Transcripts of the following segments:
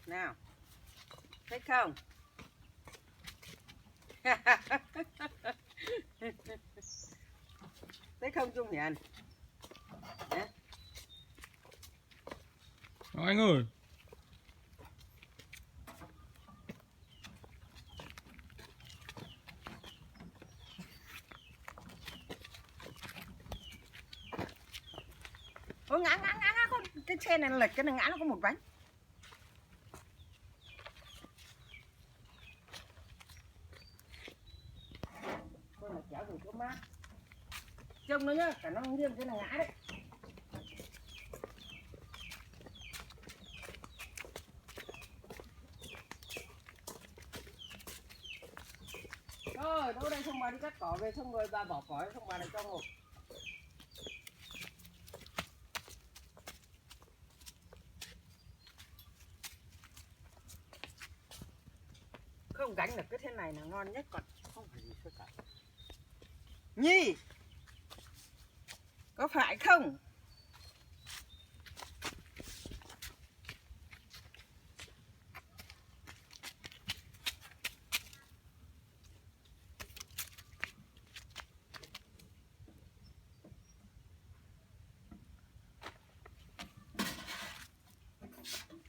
Nào, thấy không? Thấy không Trung Hiền? Anh ơi. Ôi ngã con cái xe này lệch cái này ngã nó có một bánh. Con này kéo từ chỗ mát. Trông nó nhá, cả nó nghiêng cái này ngã đấy. Rồi, đâu đây xong bà đi cắt cỏ về xong rồi bà bỏ cỏ xong bà lại cho một. Không gánh được cái thế này là ngon nhất còn không phải gì cả. Nhi, có phải không?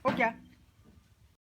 Ôi kìa,